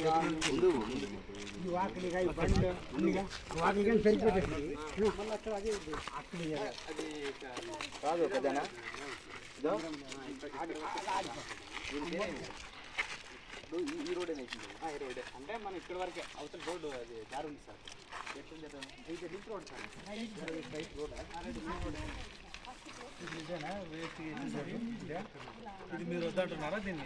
ఈ రోడ్ అంటే మన ఇక్కడ వరకే అవతల రోడ్డు అది దారి ఉంది సార్. ఇది link road sir, straight road. ఇది మీరు వద్దంటున్నారా దీన్ని?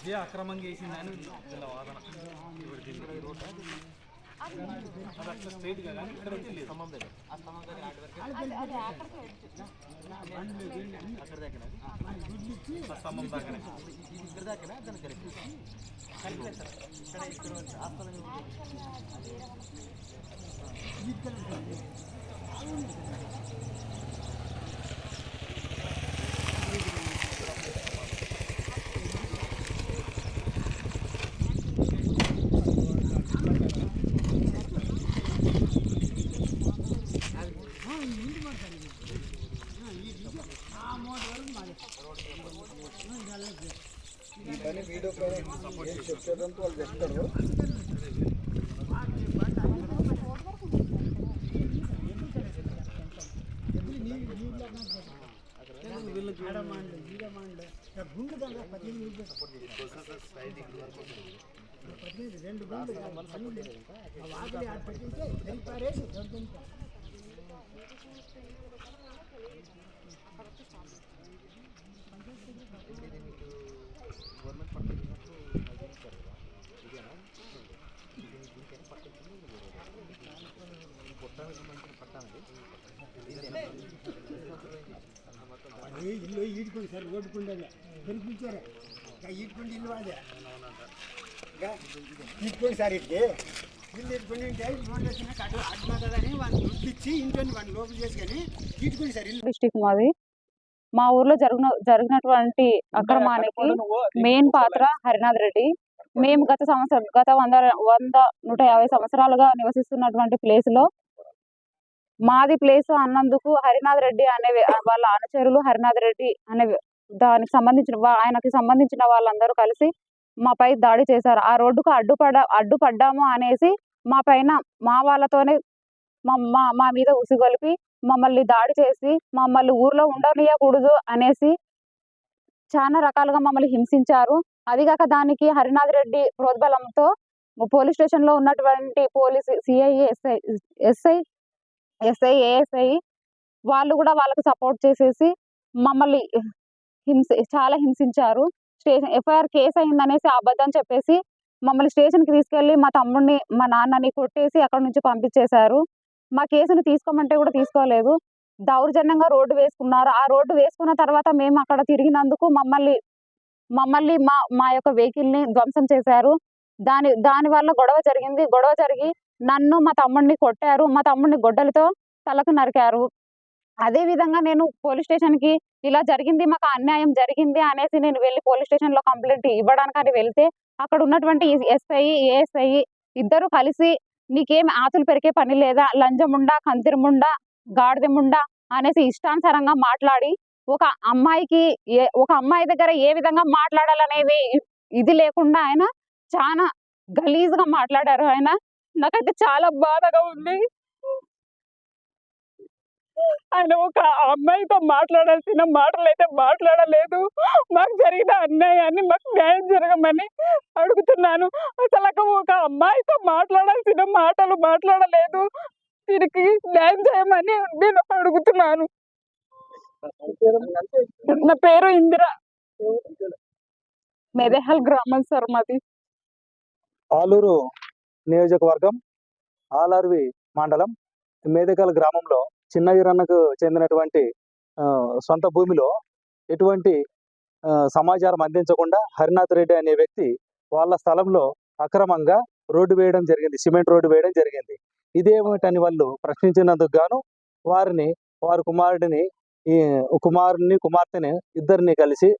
ఇదే అక్రమంగా వేసిందని ఇలా వాదన. అది స్ట్రైట్ గా కానీ ఇక్కడ లేదు స్తంభం దగ్గర. ఆ స్తంభం దగ్గర అక్కడ దగ్గర స్తంభం దగ్గర ఇక్కడ దగ్గర దాని కరెక్ట్ కరెక్ట్ సార్. ఇక్కడ ఆస్థానం ఈ పని వీడియో చెప్పేదంతా వాళ్ళు చెప్తారు. ఇల్లు ఈడుకోండి సార్, ఓడుకుండే కనిపించారా ఈడుకోండి ఇల్లు అదే ఈడుకోండి సార్. ఇటుకి ఇల్లు ఈడుకొని రోడ్లు వచ్చినాక అటు అడ్డుమాదని వాళ్ళు రుద్దిచ్చి ఇంట్లో వాళ్ళు లోపల చేసుకొని ఈడుకోండి సార్. ఇల్లు డిస్ట్రిక్ట్ మాది. మా ఊర్లో జరిగినటువంటి అక్రమానికి మెయిన్ పాత్ర హరినాథ్ రెడ్డి. మేము గత 100-150 సంవత్సరాలుగా నివసిస్తున్నటువంటి ప్లేస్ లో మాది ప్లేస్ అన్నందుకు హరినాథ్ రెడ్డి అనే వాళ్ళ అనుచరులు హరినాథ్ రెడ్డి అనే దానికి సంబంధించిన ఆయనకి సంబంధించిన వాళ్ళందరూ కలిసి మాపై దాడి చేశారు. ఆ రోడ్డుకు అడ్డుపడ్డాము అనేసి మా పైన మా వాళ్ళతోనే మా మీద ఉసిగొలిపి మమ్మల్ని దాడి చేసి మమ్మల్ని ఊర్లో ఉండనీయకూడదు అనేసి చాలా రకాలుగా మమ్మల్ని హింసించారు. అదిగాక దానికి హరినాథ్ రెడ్డి ప్రోద్బలంతో పోలీస్ స్టేషన్ లో ఉన్నటువంటి పోలీసు సిఐ ఎస్ఐ ఏఎస్ఐ వాళ్ళు కూడా వాళ్ళకు సపోర్ట్ చేసేసి మమ్మల్ని చాలా హింసించారు. ఎఫ్ఐఆర్ కేసు అయిందనేసి అబద్ధం చెప్పేసి మమ్మల్ని స్టేషన్కి తీసుకెళ్లి మా తమ్ముడిని మా నాన్నని కొట్టేసి అక్కడ నుంచి పంపించేశారు. మా కేసుని తీసుకోమంటే కూడా తీసుకోలేదు. దౌర్జన్యంగా రోడ్డు వేసుకున్నారు. ఆ రోడ్డు వేసుకున్న తర్వాత మేము అక్కడ తిరిగినందుకు మమ్మల్ని మా యొక్క వెహికల్ని ధ్వంసం చేశారు. దాని వల్ల గొడవ జరిగింది. గొడవ జరిగి నన్ను మా తమ్ముడిని కొట్టారు. మా తమ్ముడిని గొడ్డలతో తలకు నరికారు. అదే విధంగా నేను పోలీస్ స్టేషన్కి ఇలా జరిగింది, మాకు అన్యాయం జరిగింది అనేసి నేను వెళ్ళి పోలీస్ స్టేషన్లో కంప్లైంట్ ఇవ్వడానికి వెళ్తే అక్కడ ఉన్నటువంటి ఎస్ఐ ఏఎస్ఐ ఇద్దరు కలిసి నీకేం ఆతులు పెరిగే పని లేదా, లంజముండా కంతిరముండా గాడిదముండా అనేసి ఇష్టానుసారంగా మాట్లాడి ఒక అమ్మాయి దగ్గర ఏ విధంగా మాట్లాడాలనేది ఇది లేకుండా ఆయన చాలా గలీజ్గా మాట్లాడారు. ఆయన నాకైతే చాలా బాధగా ఉంది. ఆయన ఒక అమ్మాయితో మాట్లాడాల్సిన మాటలు అయితే మాట్లాడలేదు. మాకు జరిగిన అన్యాయాన్ని మాకు న్యాయం జరగమని అడుగుతున్నాను. అసలు ఒక అమ్మాయితో మాట్లాడాల్సిన మాటలు మాట్లాడలేదు. దీనికి న్యాయం చేయమని నేను అడుగుతున్నాను. నా పేరు ఇందిరా, మెదహల్ గ్రామం సార్ మాది. ఆలూరు నియోజకవర్గం ఆలర్వి మండలం మేదకల్ గ్రామంలో చిన్న ఈరన్నకు చెందినటువంటి సొంత భూమిలో ఎటువంటి సమాచారం అందించకుండా హరినాథ్ రెడ్డి అనే వ్యక్తి వాళ్ళ స్థలంలో అక్రమంగా రోడ్డు వేయడం జరిగింది, సిమెంట్ రోడ్డు వేయడం జరిగింది. ఇదేమిటని వాళ్ళు ప్రశ్నించినందుకు గాను వారి కుమార్తెని ఇద్దరిని కలిసి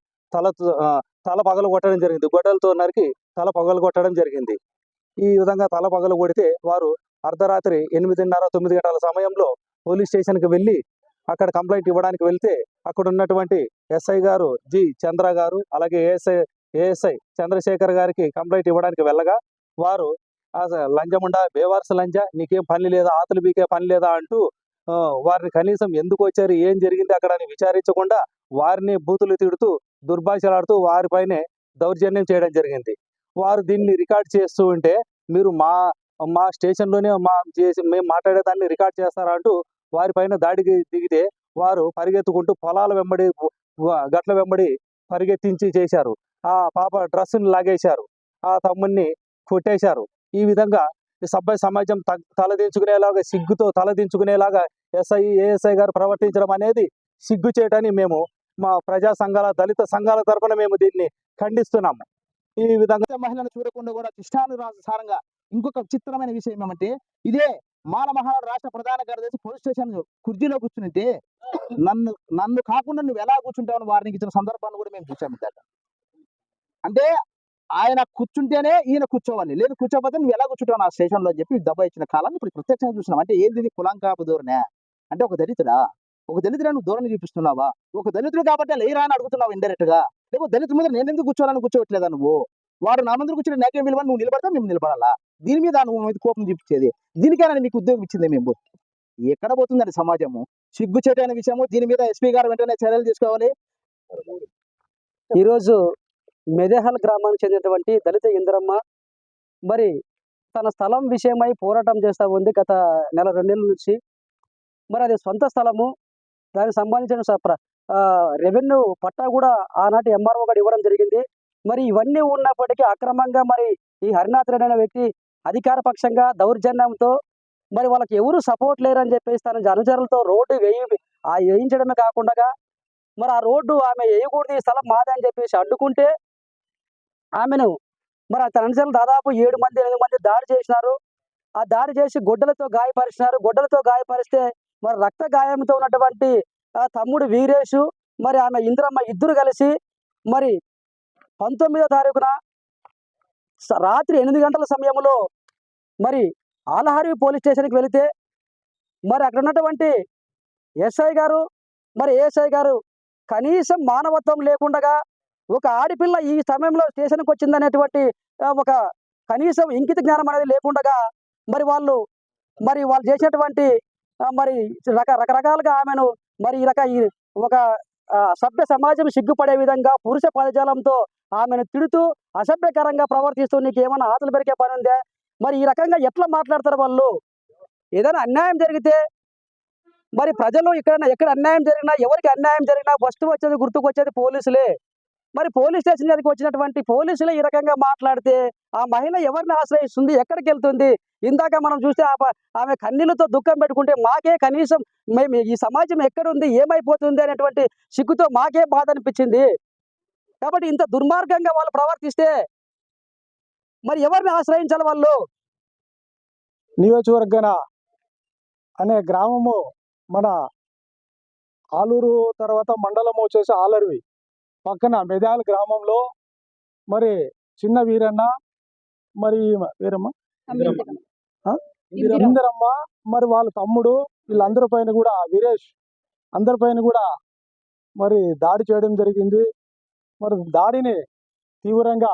తల పగలు కొట్టడం జరిగింది. గొడ్డలతో నరికి తల పగలు కొట్టడం జరిగింది. ఈ విధంగా తల పగలు కొడితే వారు అర్ధరాత్రి 8:30, 9 గంటల సమయంలో పోలీస్ స్టేషన్కి వెళ్ళి అక్కడ కంప్లైంట్ ఇవ్వడానికి వెళ్తే అక్కడ ఉన్నటువంటి ఎస్ఐ గారు జి చంద్ర గారు అలాగే ఏఎస్ఐ చంద్రశేఖర్ గారికి కంప్లైంట్ ఇవ్వడానికి వెళ్ళగా వారు లంజముండా బేవార్స్ లంజ నీకేం పని లేదా ఆతులు బీకే పని లేదా అంటూ వారిని కనీసం ఎందుకు వచ్చారు ఏం జరిగింది అక్కడ అని విచారించకుండా వారిని బూతులు తిడుతూ దుర్భాషలాడుతూ వారిపైనే దౌర్జన్యం చేయడం జరిగింది. వారు దీన్ని రికార్డ్ చేస్తూ ఉంటే మీరు మా స్టేషన్లోనే మేము మాట్లాడేదాన్ని రికార్డ్ చేస్తారా అంటూ వారిపైన దాడికి దిగితే వారు పరిగెత్తుకుంటూ పొలాల వెంబడి గట్ల వెంబడి పరిగెత్తించి చేశారు. ఆ పాప డ్రెస్సుని లాగేశారు, ఆ తమ్ముడిని కొట్టేశారు. ఈ విధంగా సభ్య సమాజం తలదించుకునేలాగా సిగ్గుతో తలదించుకునేలాగా ఏఎస్ఐ గారు ప్రవర్తించడం అనేది సిగ్గు చేయటని మేము మా ప్రజా సంఘాల దళిత సంఘాల తరపున మేము దీన్ని ఖండిస్తున్నాము. ఈ విధంగా మహిళను చూడకుండా కూడా ఇష్టానుసారంగా ఇంకొక చిత్రమైన విషయం ఏమంటే ఇదే మాల మహానాడు రాష్ట్ర ప్రధాన కార్యదర్శి పోలీస్ స్టేషన్ కుర్చీలో కూర్చుంటే నన్ను కాకుండా నువ్వు ఎలా కూర్చుంటావని వారికి ఇచ్చిన సందర్భాన్ని కూడా మేము చూసాము. అంటే ఆయన కూర్చుంటేనే ఈయన కూర్చోవాలి, లేదు కూర్చోకపోతే నువ్వు ఎలా కూర్చుంటావు నా స్టేషన్లో అని చెప్పి దెబ్బ ఇచ్చిన కాలాన్ని ఇప్పుడు ప్రత్యక్షంగా చూసినాం. అంటే ఏంది కులంకాపు ధోరణే? అంటే ఒక దళితుడా నువ్వు దూరం చూపిస్తున్నావా? ఒక దళితుడు కాబట్టి లేరా అని అడుగుతున్నావు ఇండైరెక్ట్ గా. లేకపోతే దళిత ముందు నేను ఎందుకు కూర్చోవాలని కూర్చోవట్లేదా నువ్వు? వాడు నా ముందు కూర్చొని నాకేం విలువ, నువ్వు నిలబడతా మేము నిలబడాలా? దీని మీద నువ్వు మీద కోపం చూపించేది దీనికైనా మీకు ఉద్యోగం ఇచ్చింది మేము? ఎక్కడ పోతుందండి సమాజము? సిగ్గుచేటైన విషయము. దీని మీద ఎస్పీ గారు వెంటనే చర్యలు తీసుకోవాలి. ఈరోజు మెదేహల్ గ్రామానికి చెందినటువంటి దళిత ఇంద్రమ్మ మరి తన స్థలం విషయమై పోరాటం చేస్తూ ఉంది గత 1-2 నెలల నుంచి. మరి అది సొంత స్థలము, దానికి సంబంధించిన రెవెన్యూ పట్టా కూడా ఆనాటి ఎంఆర్ఓ గారు ఇవ్వడం జరిగింది. మరి ఇవన్నీ ఉన్నప్పటికీ అక్రమంగా మరి ఈ హరినాథ్ రెడ్డి అనే వ్యక్తి అధికార పక్షంగా దౌర్జన్యంతో మరి వాళ్ళకి ఎవరు సపోర్ట్ లేరని చెప్పేసి తన అనుచరులతో రోడ్డు వేయించడమే కాకుండా మరి ఆ రోడ్డు ఆమె వేయకూడదు, ఈ స్థలం మాదే అని చెప్పేసి అడ్డుకుంటే ఆమెను మరి తన అనుచరులు దాదాపు 7-8 మంది దాడి చేసినారు. ఆ దాడి చేసి గొడ్డలతో గాయపరిచినారు. గొడ్డలతో గాయపరిస్తే మరి రక్త గాయంతో ఉన్నటువంటి తమ్ముడు వీరేషు మరి ఆమె ఇంద్రమ్మ ఇద్దరు కలిసి మరి 19వ తారీఖున రాత్రి 8 గంటల సమయంలో మరి ఆలహరి పోలీస్ స్టేషన్కి వెళితే మరి అక్కడ ఉన్నటువంటి ఎస్ఐ గారు మరి ఏఎస్ఐ గారు కనీసం మానవత్వం లేకుండా ఒక ఆడపిల్ల ఈ సమయంలో స్టేషన్కి వచ్చిందనేటువంటి ఒక కనీసం ఇంకిత జ్ఞానం అనేది లేకుండా మరి వాళ్ళు చేసినటువంటి మరి రకరకాలుగా ఆమెను మరి ఒక సభ్య సమాజం సిగ్గుపడే విధంగా పురుష పదజాలంతో ఆమెను తిడుతూ అసభ్యకరంగా ప్రవర్తిస్తూ నీకు ఏమైనా ఆతలు పెరిగే పని ఉందే? మరి ఈ రకంగా ఎట్లా మాట్లాడతారు వాళ్ళు? ఏదైనా అన్యాయం జరిగితే మరి ప్రజలు ఎక్కడ అన్యాయం జరిగినా ఎవరికి అన్యాయం జరిగినా ఫస్ట్ గుర్తుకు వచ్చేది పోలీసులే. మరి పోలీస్ స్టేషన్ దగ్గరికి వచ్చినటువంటి పోలీసులే ఈ రకంగా మాట్లాడితే ఆ మహిళ ఎవరిని ఆశ్రయిస్తుంది, ఎక్కడికి వెళ్తుంది? ఇందాక మనం చూస్తే ఆమె కన్నీళ్లతో దుఃఖం పెట్టుకుంటే మాకే కనీసం మేము ఈ సమాజం ఎక్కడుంది, ఏమైపోతుంది అనేటువంటి సిగ్గుతో మాకే బాధ అనిపించింది. కాబట్టి ఇంత దుర్మార్గంగా వాళ్ళు ప్రవర్తిస్తే మరి ఎవరిని ఆశ్రయించాలి వాళ్ళు? నియోజకవర్గన అనే గ్రామము మన ఆలూరు తర్వాత మండలం వచ్చేసి ఆలర్వి పక్కన మెదాల్ గ్రామంలో మరి చిన్న వీరన్న మరి వీరమ్మ ఇందిరమ్మ మరి వాళ్ళ తమ్ముడు వీళ్ళందరి పైన కూడా వీరేష్ అందరిపైన కూడా మరి దాడి చేయడం జరిగింది. మరి దాడిని తీవ్రంగా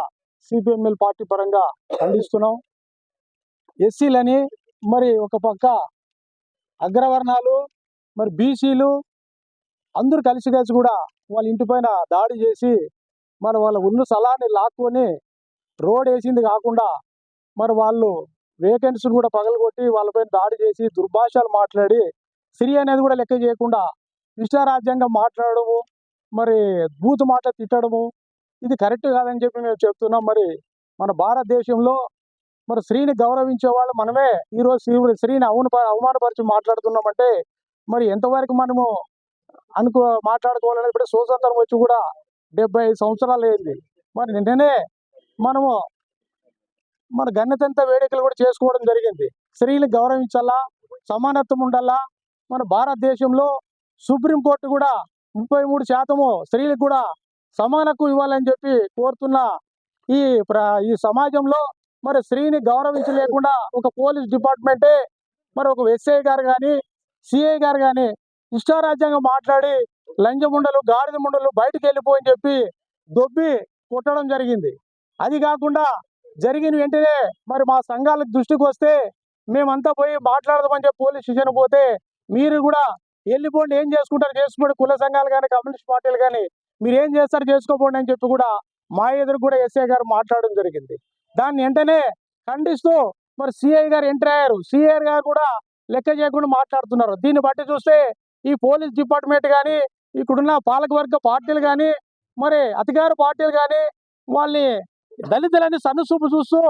సిపిఎంఎల్ పార్టీ పరంగా ఖండిస్తున్నాం. ఎస్సీలని మరి ఒక పక్క అగ్రవర్ణాలు మరి బీసీలు అందరూ కలిసి కూడా వాళ్ళ ఇంటిపైన దాడి చేసి మరి వాళ్ళ ఉన్న స్థలాన్ని లాక్కొని రోడ్ వేసింది కాకుండా మరి వాళ్ళు వేకెన్సీ కూడా పగలగొట్టి వాళ్ళపైన దాడి చేసి దుర్భాషలు మాట్లాడి స్త్రీ అనేది కూడా లెక్క చేయకుండా ఇష్టారాజ్యంగా మాట్లాడము, మరి బూతు మాట తిట్టడము ఇది కరెక్ట్ కాదని చెప్పి మేము చెప్తున్నాం. మరి మన భారతదేశంలో మరి స్త్రీని గౌరవించే వాళ్ళు మనమే ఈరోజు స్త్రీని అవమానపరిచి మాట్లాడుతున్నామంటే మరి ఎంతవరకు మనము మాట్లాడుకోవాలని ఇప్పుడు స్వతంత్రం వచ్చి కూడా 75 సంవత్సరాలు అయింది. మరి నిన్ననే మనము మన గణతంత్ర వేడుకలు కూడా చేసుకోవడం జరిగింది. స్త్రీని గౌరవించాలా, సమానత్వం ఉండాలా. మన భారతదేశంలో సుప్రీంకోర్టు కూడా 33% స్త్రీలకు కూడా సమాన హక్కు ఇవ్వాలని చెప్పి కోరుతున్న ఈ సమాజంలో మరి స్త్రీని గౌరవించలేకుండా ఒక పోలీస్ డిపార్ట్మెంటే మరి ఒక ఎస్ఐ గారు కానీ సిఐ గారు కానీ ఇష్టారాజ్యంగా మాట్లాడి లంజముండలు గాడిద ముండలు బయటకు వెళ్ళిపోయని చెప్పి దొబ్బి కొట్టడం జరిగింది. అది కాకుండా జరిగిన వెంటనే మరి మా సంఘాలకు దృష్టికి వస్తే మేమంతా పోయి మాట్లాడదామని చెప్పి పోలీస్ స్టేషన్ పోతే మీరు కూడా వెళ్ళిపోండి, ఏం చేసుకుంటారు చేసుకోండి, కుల సంఘాలు కానీ కమ్యూనిస్ట్ పార్టీలు కానీ మీరు ఏం చేస్తారు చేసుకోపోండి అని చెప్పి కూడా మా ఎదురు కూడా ఎస్ఐ గారు మాట్లాడడం జరిగింది. దాన్ని వెంటనే ఖండిస్తూ మరి సిఐ గారు ఎంటర్ అయ్యారు. సిఐ గారు కూడా లెక్క చేయకుండా మాట్లాడుతున్నారు. దీన్ని బట్టి చూస్తే ఈ పోలీస్ డిపార్ట్మెంట్ కానీ ఇక్కడున్న పాలకవర్గ పార్టీలు కానీ మరి అధికార పార్టీలు కానీ వాళ్ళని దళితులని సన్నుసూపు చూస్తూ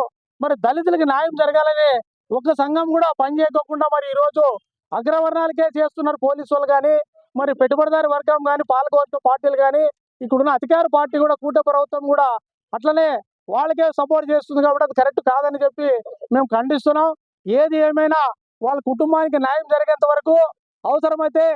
మరి దళితులకి న్యాయం జరగాలని ఒక్క సంఘం కూడా పనిచేయకోకుండా మరి ఈరోజు అగ్రవర్ణాలకే చేస్తున్నారు పోలీసు వాళ్ళు కానీ మరి పెట్టుబడిదారి వర్గం కానీ పాలకవర్గ పార్టీలు కానీ ఇక్కడున్న అధికార పార్టీ కూడా కూటమి ప్రభుత్వం కూడా అట్లనే వాళ్ళకే సపోర్ట్ చేస్తుంది కాబట్టి అది కరెక్ట్ కాదని చెప్పి మేము ఖండిస్తున్నాం. ఏది ఏమైనా వాళ్ళ కుటుంబానికి న్యాయం జరిగేంత వరకు అవసరమైతే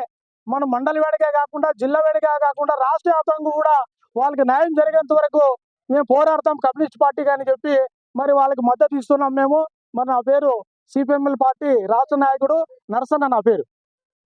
మన మండలి వేడిగా కాకుండా జిల్లా వేడిగా కాకుండా రాష్ట్ర వ్యాప్తంగా కూడా వాళ్ళకి న్యాయం జరిగేంత వరకు మేము పోరాడతాం కమ్యూనిస్ట్ పార్టీ అని చెప్పి మరి వాళ్ళకి మద్దతు ఇస్తున్నాం మేము. మరి నా పేరు సిపిఎంఎల్ పార్టీ రాష్ట్ర నాయకుడు నరసన్న నా పేరు.